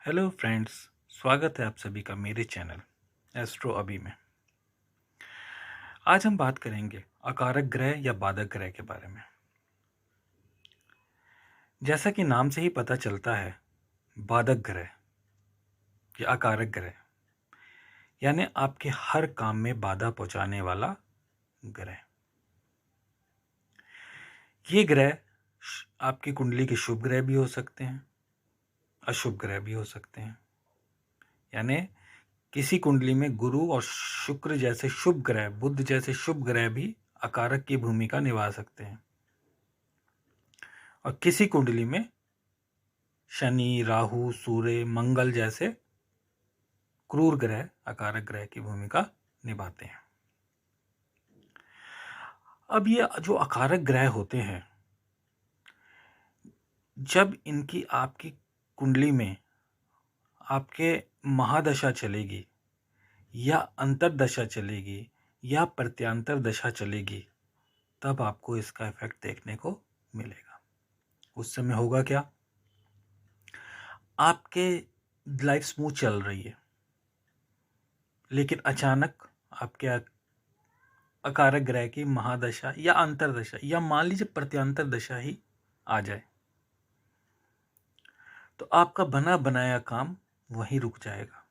Hello friends. स्वागत है आप सभी का मेरे चैनल एस्ट्रो अभी में। आज हम बात करेंगे अकारक ग्रह या बाधक ग्रह के बारे में। जैसा कि नाम से ही पता चलता है, बाधक ग्रह या अकारक ग्रह यानी आपके हर काम में बाधा पहुंचाने वाला ग्रह। ये ग्रह आपकी कुंडली के शुभ ग्रह भी हो सकते हैं, अशुभ ग्रह भी हो सकते हैं। यानी किसी कुंडली में गुरु और शुक्र जैसे शुभ ग्रह, बुध जैसे शुभ ग्रह भी अकारक की भूमिका निभा सकते हैं, और किसी कुंडली में शनि, राहु, सूर्य, मंगल जैसे क्रूर ग्रह अकारक ग्रह की भूमिका निभाते हैं। अब ये जो अकारक ग्रह होते हैं, जब इनकी आपकी कुंडली में आपके महादशा चलेगी या अंतरदशा चलेगी या प्रत्यांतर दशा चलेगी, तब आपको इसका इफेक्ट देखने को मिलेगा। उस समय होगा क्या? आपके लाइफ स्मूथ चल रही है, लेकिन अचानक आपके अकारक ग्रह की महादशा या अंतरदशा या मान लीजिए प्रत्यांतर दशा ही आ जाए, तो आपका बना बनाया काम वहीं रुक जाएगा।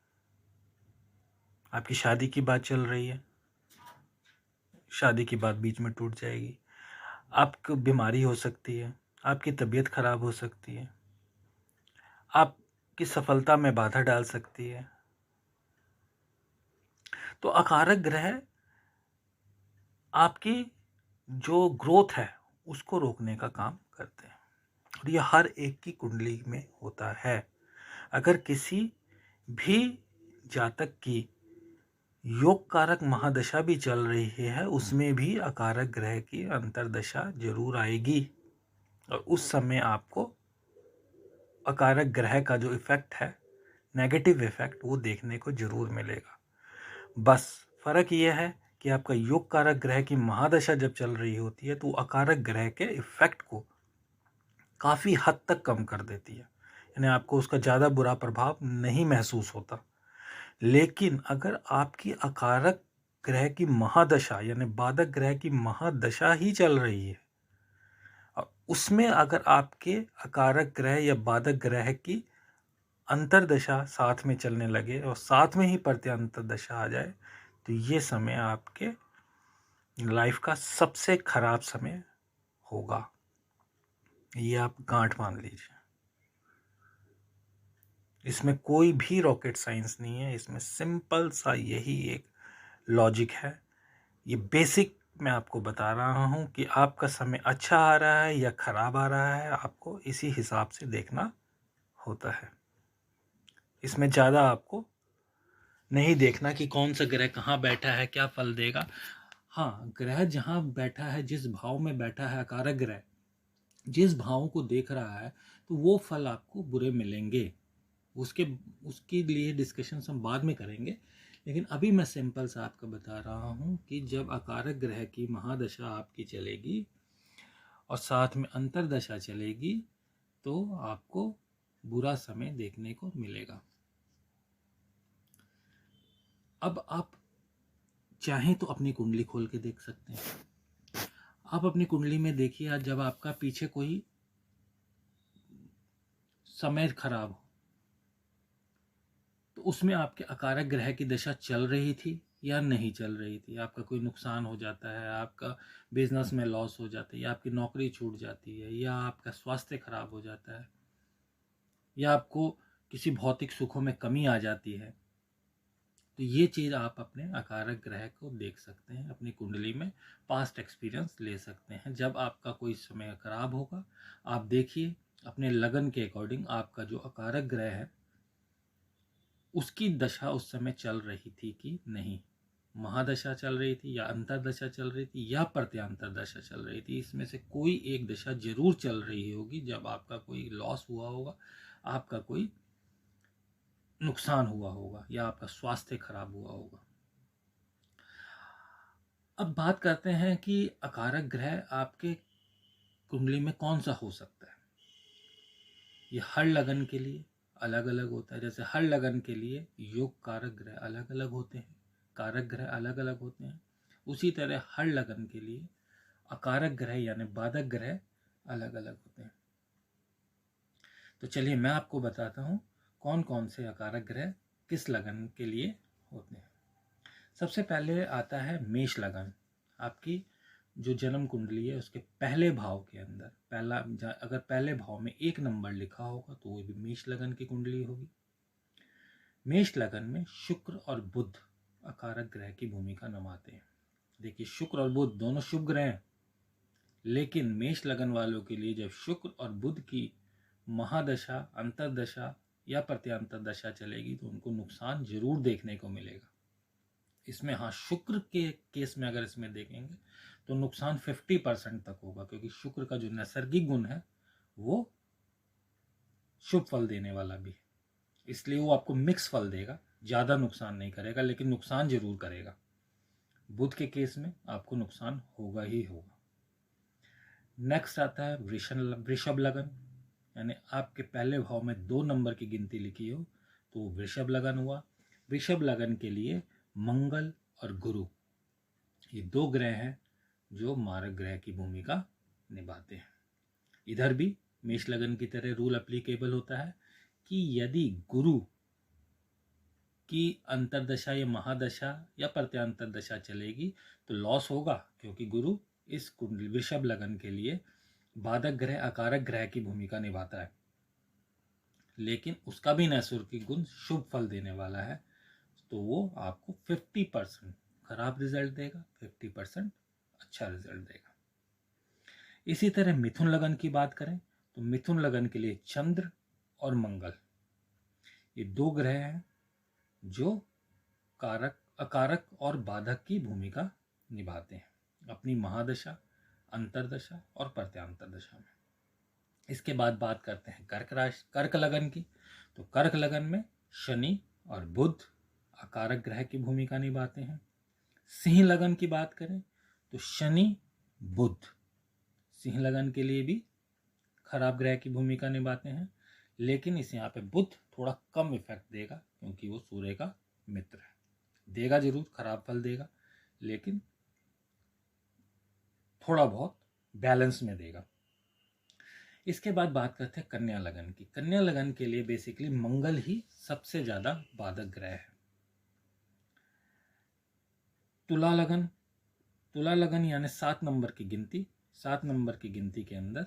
आपकी शादी की बात चल रही है, शादी की बात बीच में टूट जाएगी। आपको बीमारी हो सकती है, आपकी तबीयत खराब हो सकती है, आपकी सफलता में बाधा डाल सकती है। तो अकारक ग्रह आपकी जो ग्रोथ है उसको रोकने का काम करते हैं, और यह हर एक की कुंडली में होता है। अगर किसी भी जातक की योग कारक महादशा भी चल रही है, उसमें भी अकारक ग्रह की अंतरदशा जरूर आएगी, और उस समय आपको अकारक ग्रह का जो इफेक्ट है, नेगेटिव इफेक्ट, वो देखने को जरूर मिलेगा। बस फर्क यह है कि आपका योग कारक ग्रह की महादशा जब चल रही होती है तो अकारक ग्रह के इफेक्ट को काफी हद तक कम कर देती है, यानी आपको उसका ज्यादा बुरा प्रभाव नहीं महसूस होता। लेकिन अगर आपकी अकारक ग्रह की महादशा यानी बाधक ग्रह की महादशा ही चल रही है, और उसमें अगर आपके अकारक ग्रह या बाधक ग्रह की अंतरदशा साथ में चलने लगे और साथ में ही प्रत्यांतर दशा आ जाए, तो ये समय आपके लाइफ का सबसे खराब समय होगा। ये आप गांठ मान लीजिए। इसमें कोई भी रॉकेट साइंस नहीं है, इसमें सिंपल सा यही एक लॉजिक है। ये बेसिक मैं आपको बता रहा हूं कि आपका समय अच्छा आ रहा है या खराब आ रहा है, आपको इसी हिसाब से देखना होता है। इसमें ज़्यादा आपको नहीं देखना कि कौन सा ग्रह कहाँ बैठा है, क्या फल देगा। हाँ, ग्रह जहाँ बैठा है, जिस भाव में बैठा है अकारक ग्रह, जिस भाव को देख रहा है, तो वो फल आपको बुरे मिलेंगे। उसके लिए डिस्कशन हम बाद में करेंगे, लेकिन अभी मैं सिंपल सा आपको बता रहा हूँ कि जब अकारक ग्रह की महादशा आपकी चलेगी और साथ में अंतरदशा चलेगी, तो आपको बुरा समय देखने को मिलेगा। अब आप चाहें तो अपनी कुंडली खोल के देख सकते हैं। आप अपनी कुंडली में देखिए, आज जब आपका पीछे कोई समय खराब हो, तो उसमें आपके अकारक ग्रह की दशा चल रही थी या नहीं चल रही थी। आपका कोई नुकसान हो जाता है, आपका बिजनेस में लॉस हो जाता है, या आपकी नौकरी छूट जाती है, या आपका स्वास्थ्य खराब हो जाता है, या आपको किसी भौतिक सुखों में कमी आ जाती है, तो ये चीज़ आप अपने अकारक ग्रह को देख सकते हैं। अपनी कुंडली में पास्ट एक्सपीरियंस ले सकते हैं। जब आपका कोई समय खराब होगा, आप देखिए अपने लगन के अकॉर्डिंग आपका जो अकारक ग्रह है उसकी दशा उस समय चल रही थी कि नहीं, महादशा चल रही थी या अंतरदशा चल रही थी या प्रत्यांतर दशा चल रही थी। इसमें से कोई एक दशा जरूर चल रही होगी जब आपका कोई लॉस हुआ होगा, आपका कोई नुकसान हुआ होगा, या आपका स्वास्थ्य खराब हुआ होगा। अब बात करते हैं कि अकारक ग्रह आपके कुंडली में कौन सा हो सकता है। ये हर लगन के लिए अलग अलग होता है। जैसे हर लगन के लिए योग कारक ग्रह अलग अलग होते हैं, कारक ग्रह अलग अलग होते हैं, उसी तरह हर लगन के लिए अकारक ग्रह यानी बाधक ग्रह अलग अलग होते हैं। तो चलिए मैं आपको बताता हूँ कौन कौन से अकारक ग्रह किस लगन के लिए होते हैं। सबसे पहले आता है मेष लगन। आपकी जो जन्म कुंडली है उसके पहले भाव के अंदर अगर पहले भाव में 1 नंबर लिखा होगा तो वो भी मेष लगन की कुंडली होगी। मेष लगन में शुक्र और बुध अकारक ग्रह की भूमिका निभाते हैं। देखिए शुक्र और बुध दोनों शुभ ग्रह हैं, लेकिन मेष लगन वालों के लिए जब शुक्र और बुध की महादशा, अंतरदशा या प्रत्यांतर दशा चलेगी तो उनको नुकसान जरूर देखने को मिलेगा। इसमें हाँ, शुक्र के केस में अगर इसमें देखेंगे तो नुकसान 50% तक होगा, क्योंकि शुक्र का जो नैसर्गिक गुण है वो शुभ फल देने वाला भी है, इसलिए वो आपको मिक्स फल देगा, ज़्यादा नुकसान नहीं करेगा, लेकिन नुकसान जरूर करेगा। बुध के केस में आपको नुकसान होगा ही होगा। नेक्स्ट आता है वृषभ लगन, यानी आपके पहले भाव में 2 नंबर की गिनती लिखी हो तो वृषभ लगन हुआ। वृषभ लगन के लिए मंगल और गुरु ये 2 ग्रह हैं जो मारक ग्रह की भूमिका निभाते हैं। इधर भी मेष लगन की तरह रूल एप्लीकेबल होता है कि यदि गुरु की अंतरदशा या महादशा या प्रत्यांतर दशा चलेगी तो लॉस होगा, क्योंकि गुरु इस कुंडली वृषभ लगन के लिए बाधक ग्रह, अकारक ग्रह की भूमिका निभाता है, लेकिन उसका भी नैसर्गिक गुण शुभ फल देने वाला है, तो वो आपको 50% खराब रिजल्ट देगा, 50% अच्छा रिजल्ट देगा। इसी तरह मिथुन लगन की बात करें तो मिथुन लगन के लिए चंद्र और मंगल ये 2 ग्रह हैं जो कारक, अकारक और बाधक की भूमिका निभाते हैं अपनी महादशा, अंतरदशा और प्रत्यांतर दशा में। इसके बाद बात करते हैं कर्क लगन की। तो कर्क लगन में शनि और बुध अकारक ग्रह की भूमिका निभाते हैं। सिंह लगन की बात करें तो शनि बुध सिंह लगन के लिए भी खराब ग्रह की भूमिका निभाते हैं, लेकिन इस यहाँ पे बुध थोड़ा कम इफेक्ट देगा, क्योंकि वो सूर्य का मित्र है। देगा जरूर, खराब फल देगा, लेकिन थोड़ा बहुत बैलेंस में देगा। इसके बाद बात करते हैं कन्या लगन की। कन्या लगन के लिए बेसिकली मंगल ही सबसे ज्यादा बाधक ग्रह है। तुला लगन यानी 7 नंबर की गिनती, 7 नंबर की गिनती के अंदर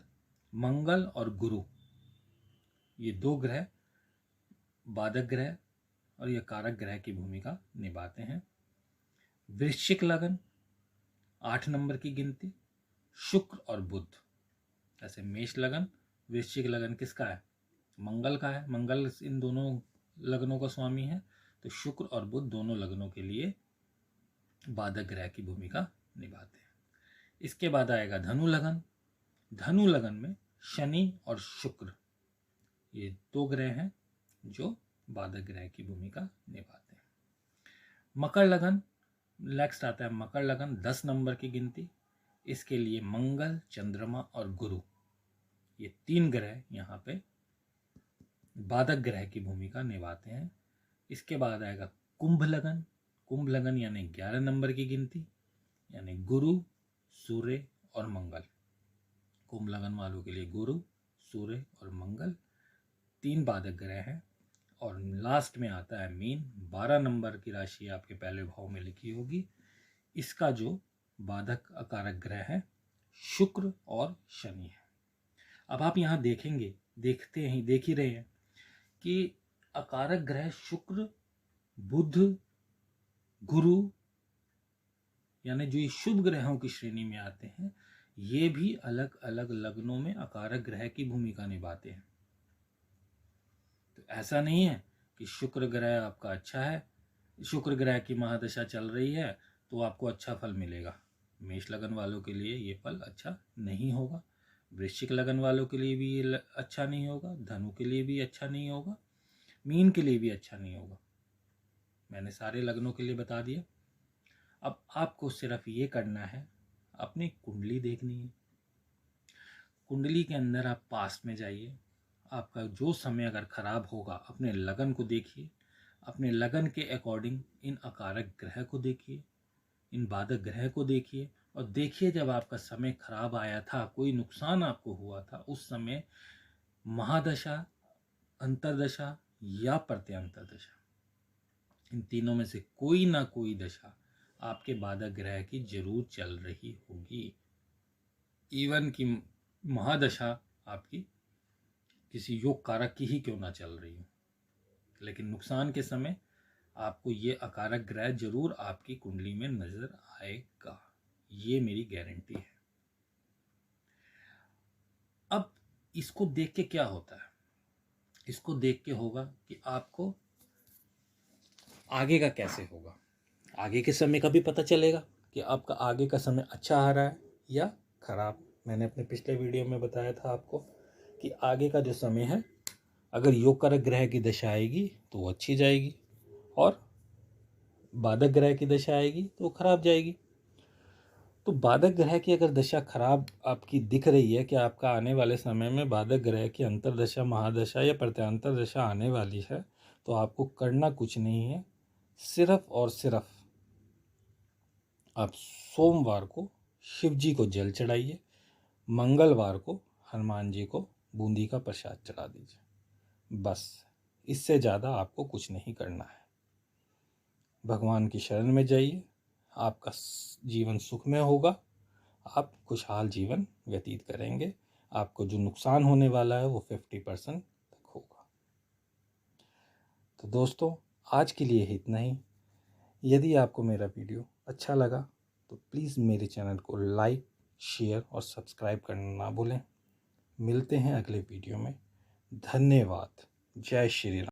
मंगल और गुरु ये 2 ग्रह बाधक ग्रह और ये कारक ग्रह की भूमिका निभाते हैं। वृश्चिक लगन 8 नंबर की गिनती, शुक्र और बुध। ऐसे मेष लगन, वृश्चिक लगन किसका है? मंगल का है, मंगल इन दोनों लगनों का स्वामी है, तो शुक्र और बुध दोनों लगनों के लिए बाधक ग्रह की भूमिका निभाते हैं। इसके बाद आएगा धनु लगन। धनु लगन में शनि और शुक्र ये 2 ग्रह हैं जो बाधक ग्रह की भूमिका निभाते हैं। मकर लगन, नेक्स्ट आता है मकर लगन, 10 नंबर की गिनती। इसके लिए मंगल, चंद्रमा और गुरु ये 3 ग्रह यहाँ पे बाधक ग्रह की भूमिका निभाते हैं। इसके बाद आएगा कुंभ लगन। कुंभ लगन यानी 11 नंबर की गिनती, यानी गुरु, सूर्य और मंगल। कुंभ लगन वालों के लिए गुरु, सूर्य और मंगल 3 बाधक ग्रह हैं। और लास्ट में आता है मीन, 12 नंबर की राशि आपके पहले भाव में लिखी होगी। इसका जो बाधक अकारक ग्रह है शुक्र और शनि है। अब आप यहाँ देख ही रहे हैं कि अकारक ग्रह शुक्र, बुध, गुरु यानी जो ये शुभ ग्रहों की श्रेणी में आते हैं, ये भी अलग अलग लग्नों में अकारक ग्रह की भूमिका निभाते हैं। तो ऐसा नहीं है कि शुक्र ग्रह आपका अच्छा है, शुक्र ग्रह की महादशा चल रही है तो आपको अच्छा फल मिलेगा। मेष लगन वालों के लिए ये फल अच्छा नहीं होगा, वृश्चिक लगन वालों के लिए भी ये अच्छा नहीं होगा, धनु के लिए भी अच्छा नहीं होगा, मीन के लिए भी अच्छा नहीं होगा। मैंने सारे लग्नों के लिए बता दिया। अब आपको सिर्फ ये करना है, अपनी कुंडली देखनी है। कुंडली के अंदर आप पास्ट में जाइए, आपका जो समय अगर खराब होगा, अपने लगन को देखिए, अपने लगन के अकॉर्डिंग इन अकारक ग्रह को देखिए, इन बाधक ग्रह को देखिए, और देखिए जब आपका समय खराब आया था, कोई नुकसान आपको हुआ था, उस समय महादशा, अंतरदशा या प्रत्यंतर दशा, इन तीनों में से कोई ना कोई दशा आपके बाधक ग्रह की जरूर चल रही होगी। इवन की महादशा आपकी किसी योग कारक की ही क्यों ना चल रही हो, लेकिन नुकसान के समय आपको ये अकारक ग्रह जरूर आपकी कुंडली में नजर आएगा, ये मेरी गारंटी है। अब इसको देख के क्या होता है, इसको देख के होगा कि आपको आगे का कैसे होगा, आगे के समय का भी पता चलेगा कि आपका आगे का समय अच्छा आ रहा है या खराब। मैंने अपने पिछले वीडियो में बताया था आपको कि आगे का जो समय है, अगर योग कारक ग्रह की दशा आएगी तो वो अच्छी जाएगी, और बाधक ग्रह की दशा आएगी तो वो खराब जाएगी। तो बाधक ग्रह की अगर दशा खराब आपकी दिख रही है कि आपका आने वाले समय में बाधक ग्रह की अंतरदशा, महादशा या प्रत्यांतर दशा आने वाली है, तो आपको करना कुछ नहीं है, सिर्फ और सिर्फ आप सोमवार को शिव जी को जल चढ़ाइए, मंगलवार को हनुमान जी को बूंदी का प्रसाद चढ़ा दीजिए, बस। इससे ज़्यादा आपको कुछ नहीं करना है। भगवान की शरण में जाइए, आपका जीवन सुखमय होगा, आप खुशहाल जीवन व्यतीत करेंगे। आपको जो नुकसान होने वाला है वो 50% तक होगा। तो दोस्तों, आज के लिए इतना ही। यदि आपको मेरा वीडियो अच्छा लगा तो प्लीज़ मेरे चैनल को लाइक, शेयर और सब्सक्राइब करना ना भूलें। मिलते हैं अगले वीडियो में। धन्यवाद। जय श्री राम।